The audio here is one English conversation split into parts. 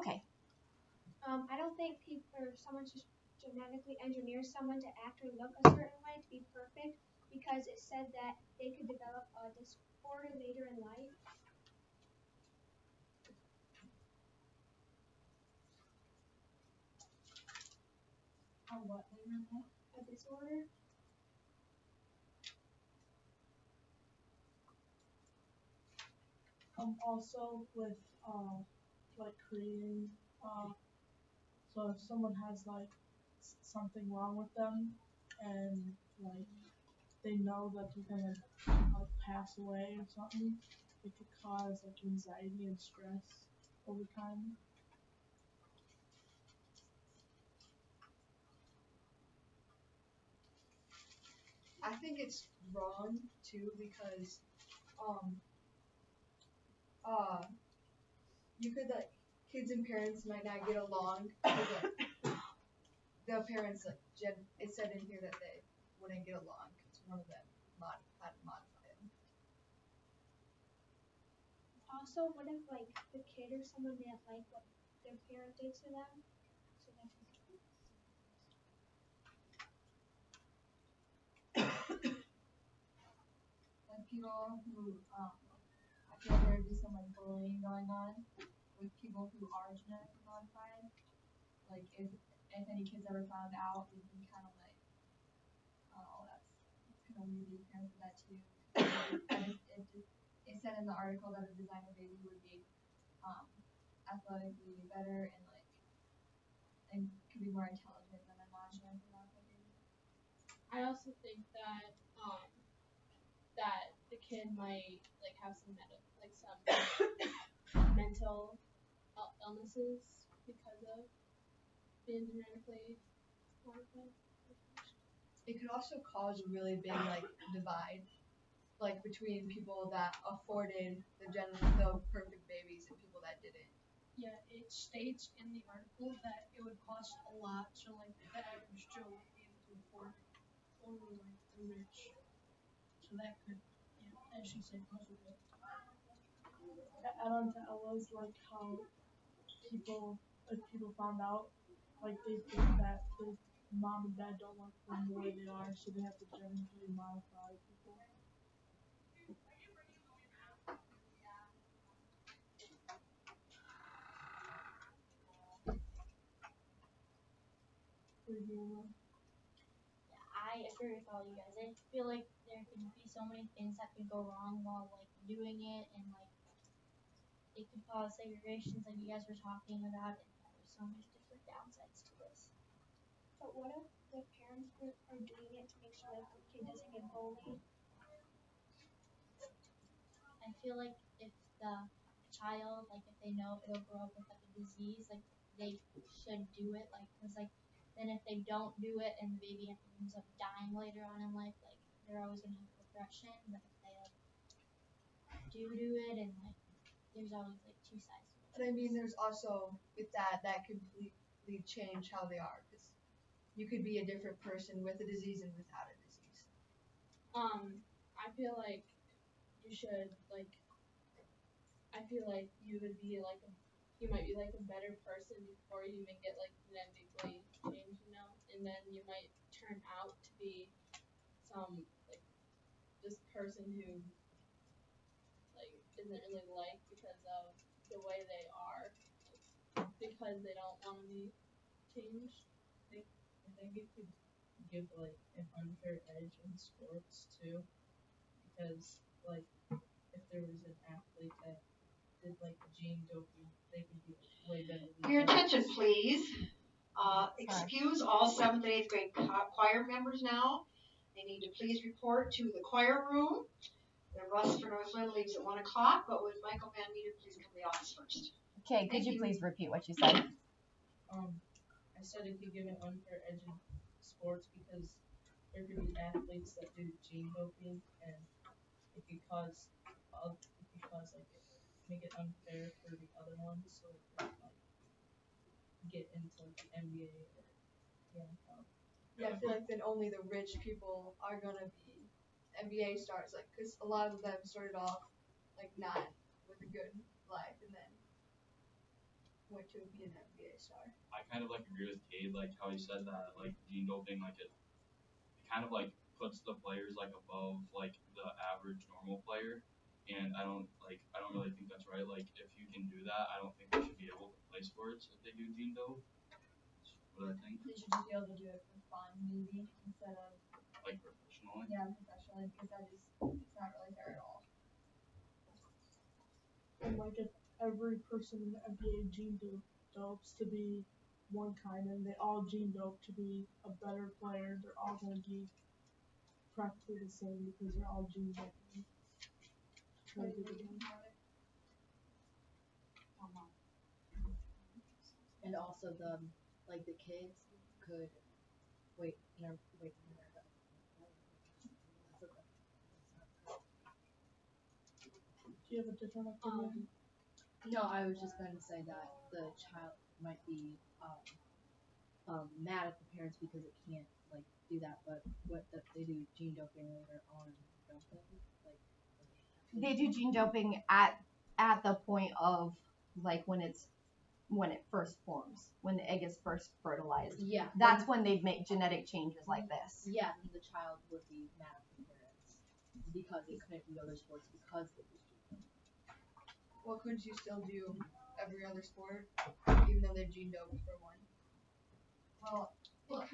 Okay. I don't think someone just genetically engineers someone to act or look a certain way to be perfect because it said that they could develop a disorder later in life. What later in life? A disorder. Also with like creating so if someone has like something wrong with them and like they know that they're gonna pass away or something, it could cause like anxiety and stress over time. I think it's wrong too because you could like kids and parents might not get along. The parents it said in here that they wouldn't get along because one of them had to modify them. Also, what if like the kid or someone didn't like what their parent did to them? So that's And people who I feel like there'd be some like bullying going on with people who are genetically modified. Like if any kids ever found out, it'd be kind of like, oh, that's kind of weird. Your parents did that too. It said in the article that a designer baby would be athletically better and could be more intelligent than a non-genetically modified baby. I also think that that the kid might like have some mental illnesses because of being genetically modified. It could also cause a really big like divide, like between people that afforded the perfect babies and people that didn't. Yeah, it states in the article that it would cost a lot, so like the average Joe would be able to afford it, only like the rich. So that could, yeah, as she said, cause a bit. Add on to Ella's like how people found out like they think that the mom and dad don't like them the way they are, so they have to genetically modify people. I agree with all you guys. I feel like there can be so many things that could go wrong while like doing it, and like it could cause segregations, like you guys were talking about. And there's so many different downsides to this. But what if the parents are doing it to make sure that the kid doesn't get bullied? I feel like if the child, like if they know it'll grow up with like a disease, like they should do it, like because like then if they don't do it and the baby ends up dying later on in life, like they're always gonna have progression. But if they like do it and like there's always like two sides to it. But I mean, there's also with that completely change how they are because you could be a different person with a disease and without a disease. I feel like you should like. I feel like you would be like you might be like a better person before you even get like genetically changed, and then you might turn out to be some like this person who like isn't really liked because of the way they are, because they don't want to be changed. I think it could give like an unfair edge in sports too, because like if there was an athlete that did like the gene doping, they could be way better. Your attention, please. Excuse all 7th and 8th grade choir members now. They need to please report to the choir room. The bus for Northland leaves at 1 o'clock, but would Michael Van Meter please come to the office first? Okay, could you please repeat what you said? I said it could give an unfair edge in sports because there could be athletes that do gene doping, and it could cause like make it unfair for the other ones, so it could like get into like the NBA or the NFL. Yeah, I feel like then only the rich people are gonna be NBA stars, like because a lot of them started off like not with a good life, and then point to be an NBA star. I kind of like agree with Cade, like how he said that like gene doping like it kind of like puts the players like above like the average normal player, and I don't really think that's right. Like if you can do that, I don't think they should be able to play sports if they do gene dope. That's what I think. They should just be able to do it for fun, maybe, instead of Like professionally. yeah, professionally, because it's not really fair at all. And like if every person in the NBA gene dopes to be one kind and they all gene dope to be a better player, they're all gonna be practically the same because they're all gene doping. What do you think about it? And also the kids could wait. Do you have a different opinion? No, I was just going to say that the child might be mad at the parents because it can't like do that, but what if they do gene doping later on, don't they? Like They do gene doping at the point of like when it first forms, when the egg is first fertilized. yeah, That's when they make genetic changes like this. yeah, the child would be mad at the parents because they couldn't do other sports because they was gene doping. Well, couldn't you still do every other sport, even though they're gene doped for one? Well,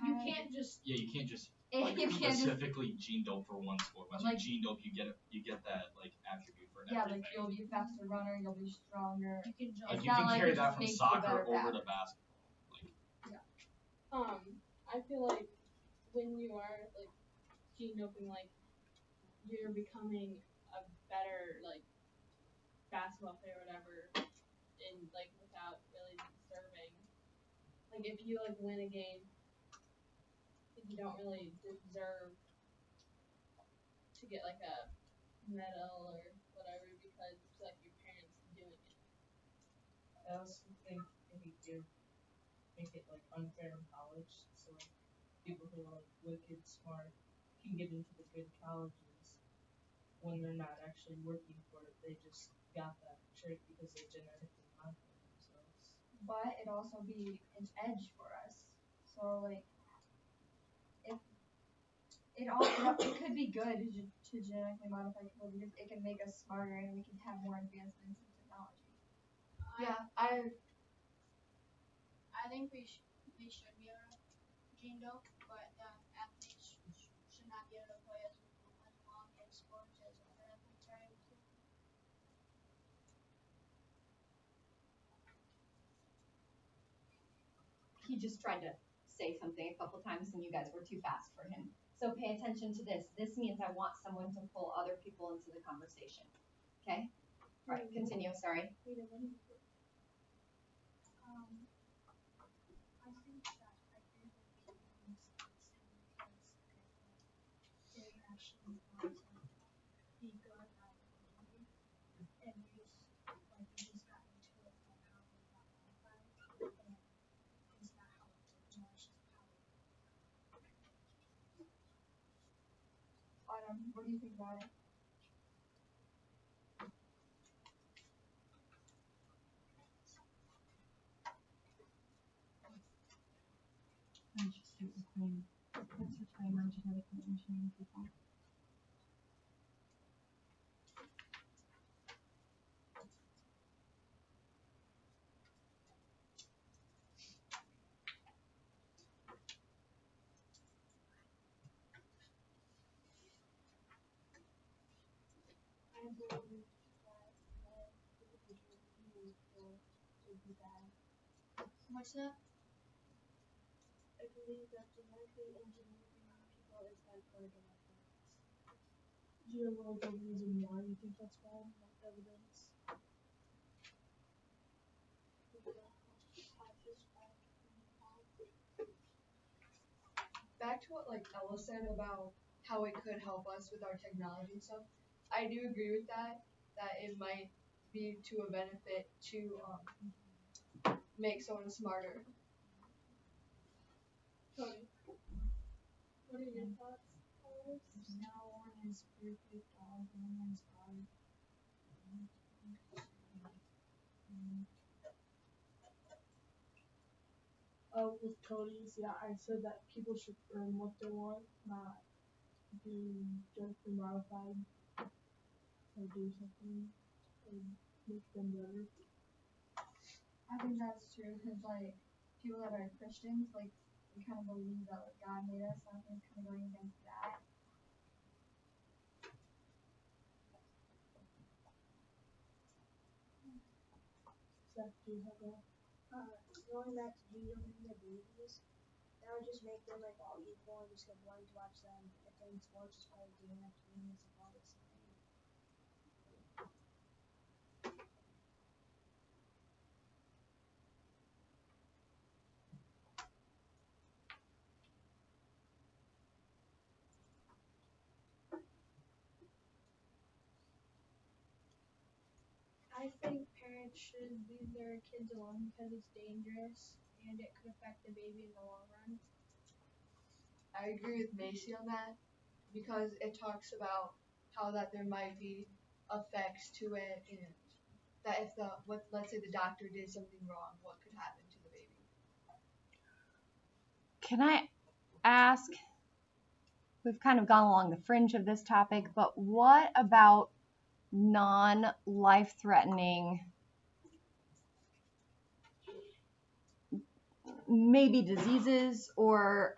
you can't just. Yeah, you can't just You can't just- specifically gene dope for one sport. Once Like- you gene dope, you get that like attribute for yeah, everything. like you'll be a faster runner, you'll be stronger. You can jump. Like It's you not can like carry it that just from makes you soccer better over to athlete. basketball. I feel like when you are like gene doping, like you're becoming a better like basketball player or whatever, and like without really deserving. Like if you like win a game, you don't really deserve to get like a medal or whatever because it's like your parents doing it. I also think maybe make it like unfair in college, so like people who are like wicked smart can get into the good colleges when they're not actually working for it. They just got that trait because they genetically modified themselves. But it also be an edge for us. So like, if it could be good to genetically modify people because it can make us smarter and we can have more advancements in technology. Yeah, I think they should be able to gene dope, but athletes should not be able to play as long in sports as other athletes are able to. He just tried to say something a couple times and you guys were too fast for him. So pay attention to this. This means I want someone to pull other people into the conversation. Okay? All right, continue. Sorry. I think that I agree with they actually want to be good at learning and we just got into it on how they got modified and it's not how it works, no, it's just how it Autumn, what do you think about it? Interesting. What's your timer on genetically engineering people? I believe that individual being would be bad. What's that? I believe that genetically engineering people is bad for development. Do you have like a reason why you think that's bad? Like evidence? Back to what like Ella said about how it could help us with our technology and stuff. I do agree with that it might be to a benefit to make someone smarter. Tony, what are your thoughts? No one is perfect, all humans are. with Cody's, yeah, I said that people should earn what they want, not be genetically modified or do something and make them better. I think that's true because like people that are Christians, like we kind of believe that like God made us, so I think it's kind of going against that. Zach, do you have a Going back to gene-doping their babies, that would just make them like all equal and just get boring to watch them attend sports just by doing activities of all the same. I think parents should leave their kids alone because it's dangerous and it could affect the baby in the long run. I agree with Macy on that because it talks about how that there might be effects to it and that if let's say the doctor did something wrong, what could happen to the baby. Can I ask? We've kind of gone along the fringe of this topic, but what about non-life threatening, maybe diseases or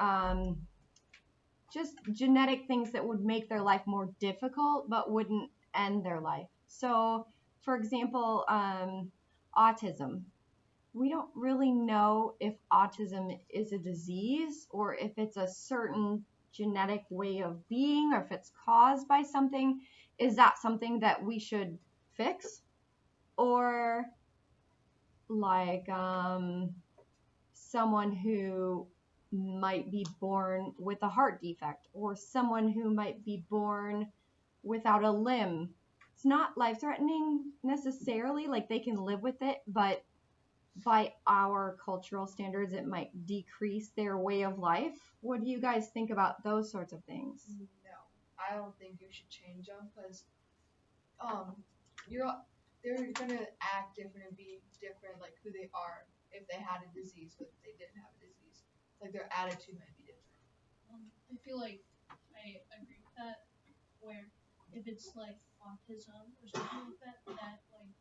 just genetic things that would make their life more difficult but wouldn't end their life? So, for example, autism. We don't really know if autism is a disease or if it's a certain genetic way of being or if it's caused by something. Is that something that we should fix? Or like someone who might be born with a heart defect or someone who might be born without a limb. It's not life-threatening necessarily, like they can live with it, but by our cultural standards, it might decrease their way of life. What do you guys think about those sorts of things? No, I don't think you should change them because they're gonna act different and be different, like who they are if they had a disease, but if they didn't have a disease, like their attitude might be different. I feel like I agree with that. Where if it's like autism or something like that, that like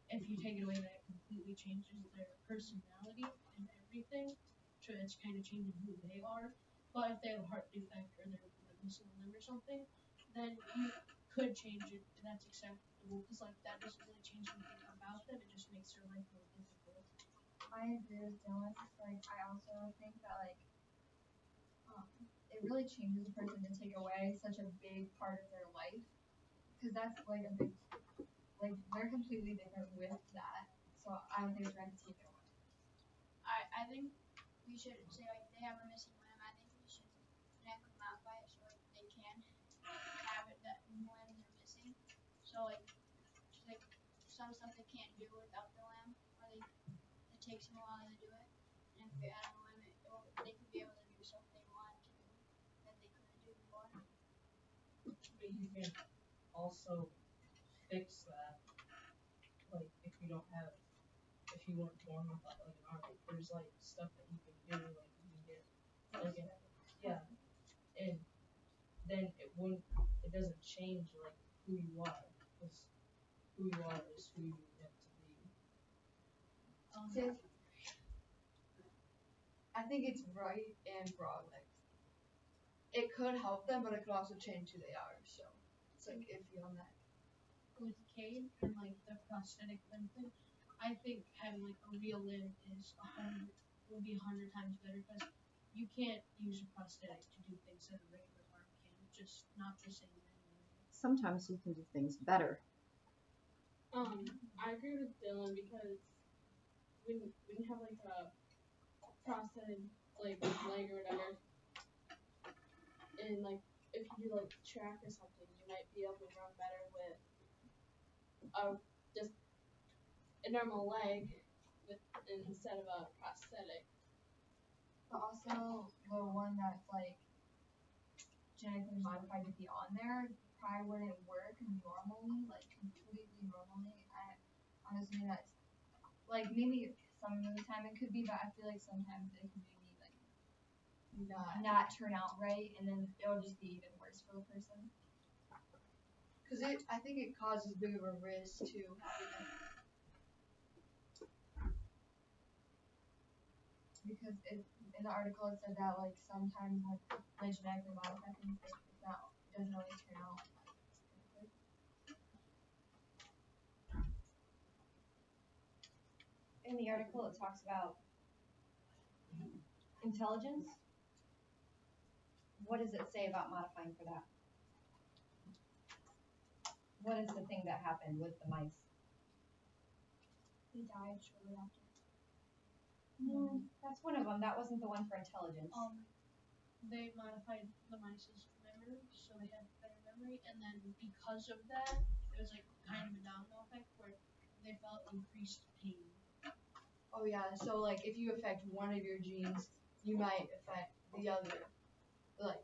if you take it away, that completely changes their personality and everything. So it's kind of changing who they are. But if they have a heart defect or they're missing a limb or something, then you could change it, and that's acceptable because like that doesn't really change anything about them. It just makes their life more difficult. I agree with Dylan. Like I also think that like it really changes a person to take away such a big part of their life because that's like a big like they're completely different with that. So I don't think it's right to take it away. I think we should say like they have a missing limb. I think we should genetically modify it so like they can have it that limb they're missing. So like just like some stuff they can't do without the limb, or it takes them a while to do it. And if they add a limb, they could be able to do stuff they want to do that they couldn't do before. But you can also fix that. Like if you weren't born with like an arm, there's like stuff that you can do, like you can get like and then it doesn't change like who you are, because who you are is who you're meant to be. I think it's right and wrong. Like it could help them, but it could also change who they are. So it's like iffy on that. With Cade and like the prosthetic limb thing, I think having like a real limb would be 100 times better because you can't use a prosthetic to do things that a regular arm can, just not the same way. Sometimes you can do things better. I agree with Dylan because when you have like a prosthetic like leg or whatever, and like if you do like track or something, you might be able to run better with just a normal leg instead of a prosthetic. But also the one that's like genetically modified to be on there probably wouldn't work normally, like completely normally. I honestly that's like maybe some of the time it could be, but I feel like sometimes it can maybe like not turn out right, and then it'll just be even worse for the person. Cause I think it causes big of a risk to having it. Because in the article it said that like sometimes when they genetically modify things, it doesn't always turn out. In the article, it talks about intelligence. What does it say about modifying for that? What is the thing that happened with the mice? He died shortly after. No, that's one of them. That wasn't the one for intelligence. They modified the mice's memory, so they had better memory, and then because of that, it was like kind of a domino effect where they felt increased pain. Oh yeah, so like if you affect one of your genes, you might affect the other. Like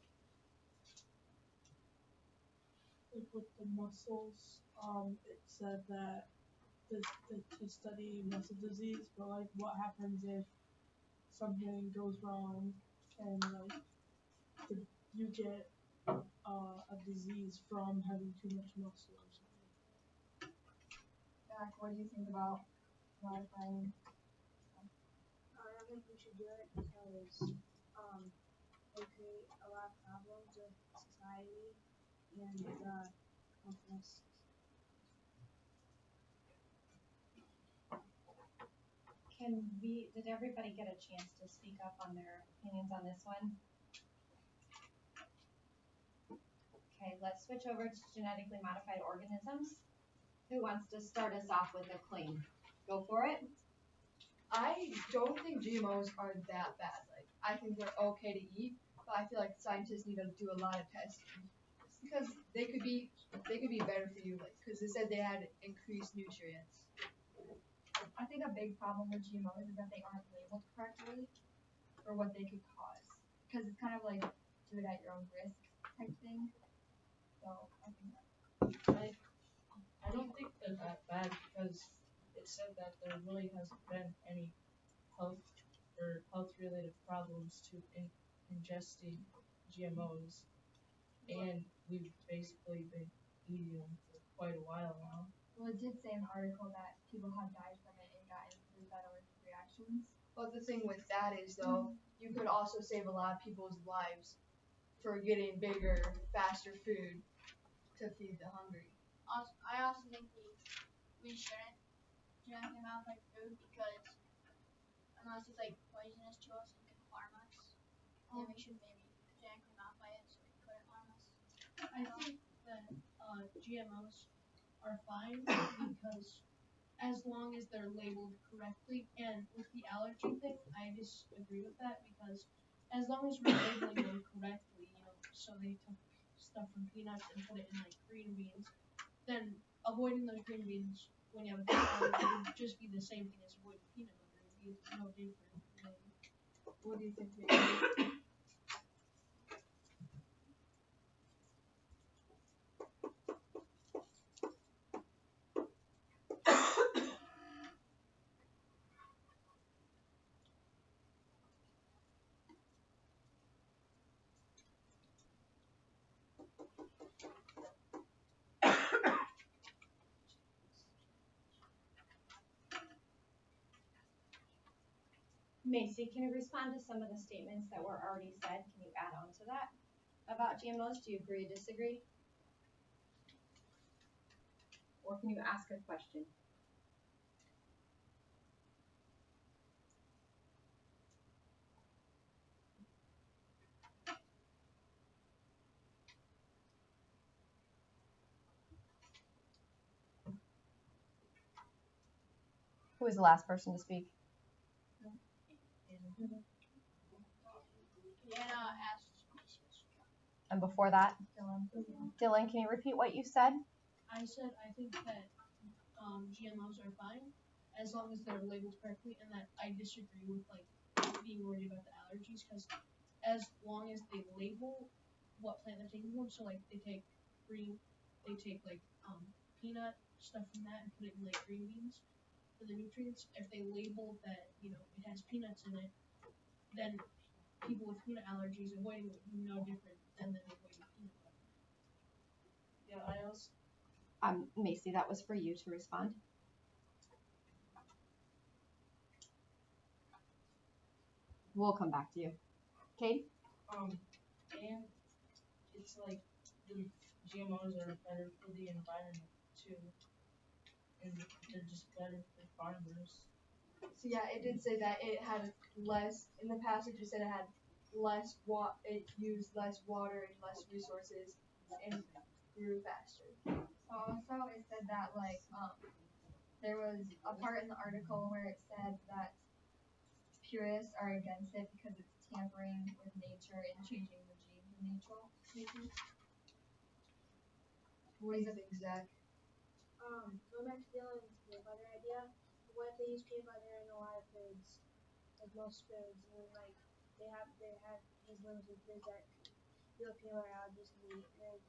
with the muscles, it said that to study muscle disease, but like what happens if something goes wrong and like you get a disease from having too much muscle or something. Zach, what do you think about modifying? I don't think we should do it because they create a lot of problems with society and companies. Did everybody get a chance to speak up on their opinions on this one? Okay, let's switch over to genetically modified organisms. Who wants to start us off with a claim? Go for it. I don't think GMOs are that bad. Like I think they're okay to eat, but I feel like scientists need to do a lot of testing because they could be better for you. Like because they said they had increased nutrients. I think a big problem with GMOs is that they aren't labeled correctly for what they could cause. Because it's kind of like do it at your own risk type thing. So I think I don't think they're that bad because it said that there really hasn't been any health related problems to ingesting GMOs, and we've basically been eating them for quite a while now. Well, it did say in the article that people have died from it and gotten really bad allergic reactions. But the thing with that is, though, you could also save a lot of people's lives for getting bigger, faster food to feed the hungry. I also think we shouldn't genetically modify food because unless it's like poisonous to us and can harm us, then we should maybe genetically modify it so it couldn't harm us. I think that GMOs are fine because as long as they're labeled correctly, and with the allergy thing, I disagree with that because as long as we're labeling them correctly, so they took stuff from peanuts and put it in like green beans, then avoiding those green beans when you have a allergy would just be the same thing as avoiding peanut butter. It would be no different. What do you think? Macy, can you respond to some of the statements that were already said? Can you add on to that about GMOs? Do you agree or disagree? Or can you ask a question? Who was the last person to speak? And before that? Dylan, can you repeat what you said? I said I think that GMOs are fine as long as they're labeled correctly, and that I disagree with like being worried about the allergies because as long as they label what plant they're taking from, so like they take like peanut stuff from that and put it in like green beans, for the nutrients, if they label that, you know, it has peanuts in it, then people with peanut allergies avoiding it would be no different than them avoiding peanut butter. Yeah, I also Macy, that was for you to respond. We'll come back to you. Kate? and it's like the GMOs are better for the environment too, and they're just better for farmers. So yeah, it did say that it had less, in the passage it said it had less it used less water and less resources and grew faster. Also, it said that like there was a part in the article where it said that purists are against it because it's tampering with nature and changing the genes of nature. What do you think, Zach? Going back to Dylan's peanut butter idea, what if they use peanut butter in a lot of foods, like most foods, and then like they have these limited foods that people with peanut butter allergies can eat, and then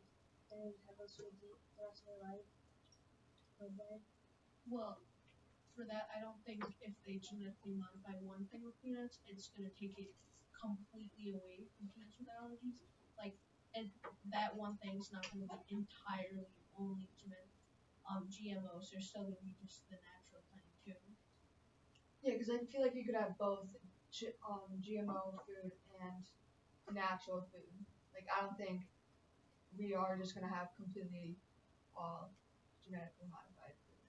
they just have those foods eat the rest of their life. Would they? Well, for that, I don't think if they genetically modify one thing with peanuts, it's gonna take it completely away from peanuts with allergies. Like, and that one thing's not gonna be entirely only GMOs. There's still gonna be just the natural thing too. Yeah, because I feel like you could have both GMO food and natural food. Like, I don't think we are just going to have completely all genetically modified food.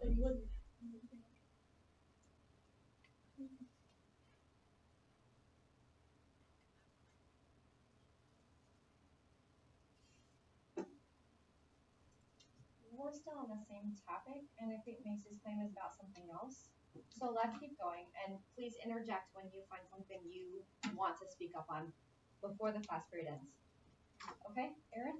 It wouldn't. We're still on the same topic, and I think Macy's claim is about something else. So let's keep going, and please interject when you find something you want to speak up on before the class period ends. Okay, Aaron?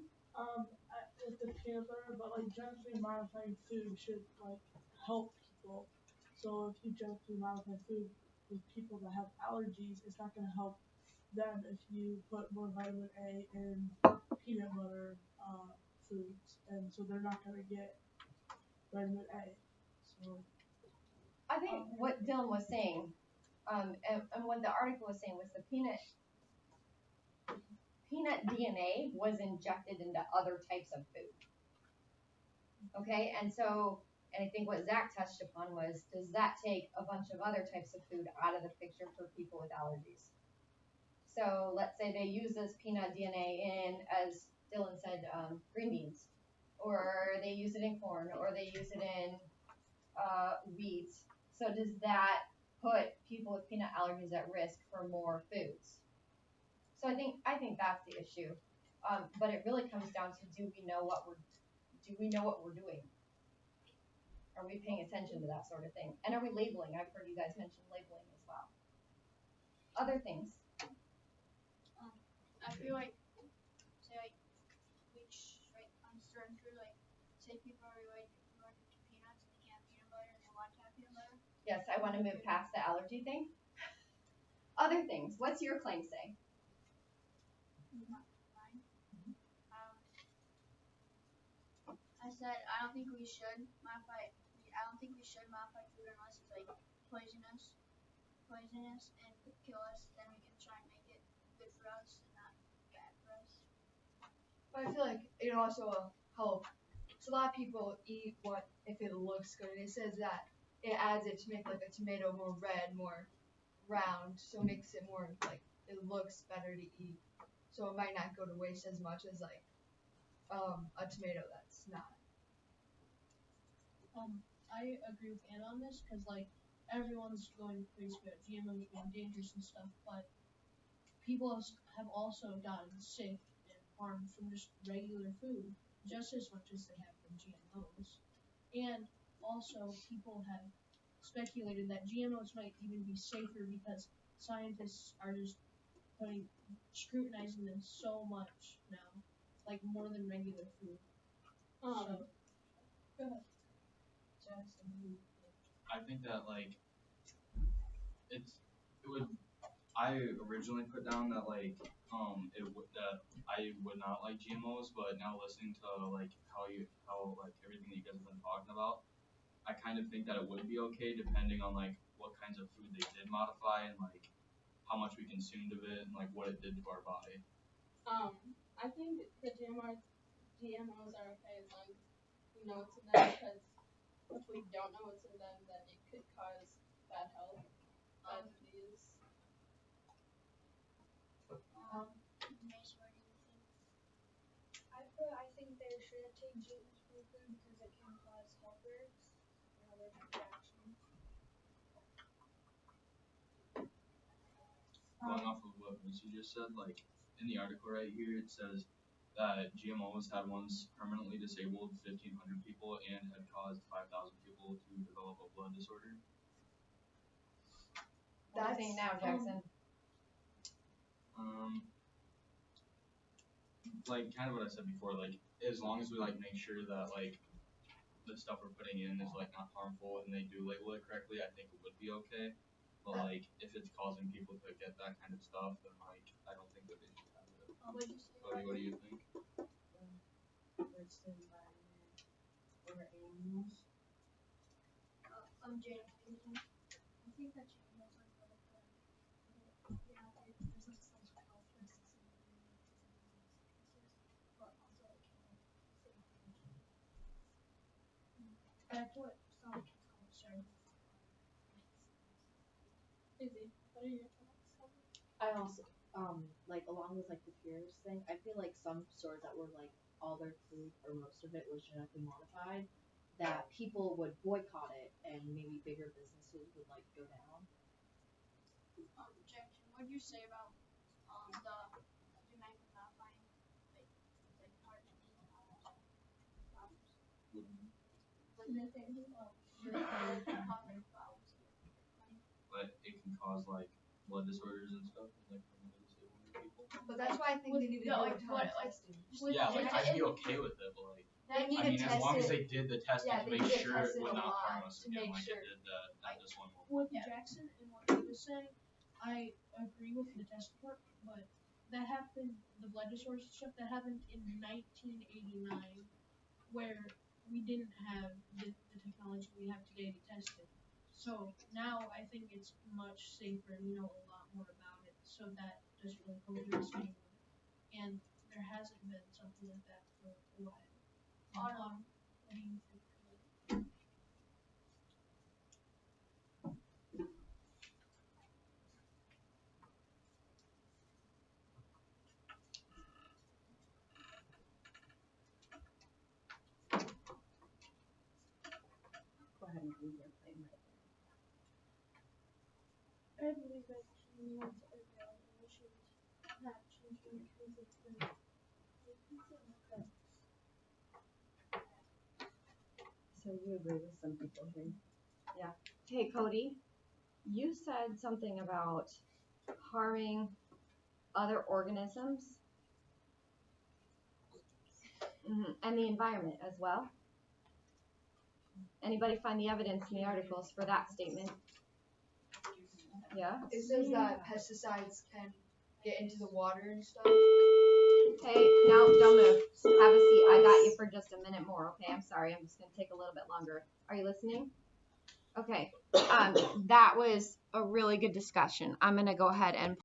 With the peanut butter, but like genetically modifying food should like help people. So if you genetically modify food with people that have allergies, it's not going to help them if you put more vitamin A in peanut butter foods, and so they're not going to get vitamin A. So I think what Dylan was saying, and what the article was saying was the peanut DNA was injected into other types of food. Okay, and I think what Zach touched upon was, does that take a bunch of other types of food out of the picture for people with allergies? So let's say they use this peanut DNA in, as Dylan said, green beans, or they use it in corn, or they use it in wheat. So does that put people with peanut allergies at risk for more foods? So I think that's the issue. But it really comes down to, do we know what we're doing? Are we paying attention to that sort of thing? And are we labeling? I've heard you guys mention labeling as well. Other things. I feel like, say like, which right on certain food, like say people are allergic to peanuts and they can't have peanut butter and they want to have peanut butter. Yes, I want to move past the allergy thing. Other things. What's your claim say? I said I don't think we should modify. I don't think we should modify food unless it's like poisonous, and could kill us. Then we can try and make it good for us and not bad for us. But I feel like it also help. So a lot of people eat what if it looks good. It says that it adds it to make like a tomato more red, more round, so it makes it more like it looks better to eat. So it might not go to waste as much as like a tomato that's not. I agree with Anna on this because like everyone's going crazy about GMOs being dangerous and stuff, but people have also gotten sick and harmed from just regular food just as much as they have from GMOs. And also people have speculated that GMOs might even be safer because scientists are just scrutinizing them so much now, like more than regular food. So, go ahead. I think that like it would I originally put down that like that I would not like GMOs, but now listening to like how like everything that you guys have been talking about, I kind of think that it would be okay depending on like what kinds of food they did modify and like how much we consumed of it and like what it did to our body. I think the GMOs are okay as long as we know what's in them, because if we don't know what's in them, then it could cause bad health, bad disease. Mace, what do you think? I think they shouldn't take GMOs from food because it can cause health risks and allergic reactions. Going off of what Lucy just said, like in the article right here, it says that GMOs had once permanently disabled 1,500 people and had caused 5,000 people to develop a blood disorder. What do you think now, Jackson? Like kind of what I said before, like as long as we like make sure that like the stuff we're putting in is like not harmful and they do label it correctly, I think it would be okay. But like if it's causing people to get that kind of stuff, then like I don't think that they should have it. What do you say? Cody, what do you think? It's the environment or animals. James, what do you think? I think that GMOs are really good. Yeah, there's like some health risks and but also it can like save energy. That's what some kids call sharing. Izzy, what are your thoughts? I also like along with like the Purist thing, I feel like some stores that were like all their food or most of it was genetically modified, that people would boycott it and maybe bigger businesses would like go down. Jackson, what do you say about the genetically modifying like heart disease and all that problems? What do you think? But it can cause like blood disorders and stuff, and like permanently disabling people. But that's why I think they need to do like testing. Yeah, like I'd be okay with it, but like They need I to mean, as test long as it. they did the testing Yeah, to they make did sure test it it would a not lot harm us to again, make like sure. it did at this one moment. With Jackson and what he was saying, I agree with the test part, but that happened, the blood disorders and stuff, that happened in 1989, where we didn't have the technology we have today to test it. So now I think it's much safer, we know a lot more about it, so that doesn't really pose a risk anymore. And there hasn't been something like that for a while. What do you think? Go ahead and leave your plane right there. I believe that GMOs are good and we should not change them because it's been okay. So you agree with some people here? Hey, Cody, you said something about harming other organisms and the environment as well. Anybody find the evidence in the articles for that statement? Yeah? It says that pesticides can get into the water and stuff. Hey, no, don't move. Have a seat. I got you for just a minute more, okay? I'm sorry. I'm just going to take a little bit longer. Are you listening? Okay. That was a really good discussion. I'm going to go ahead and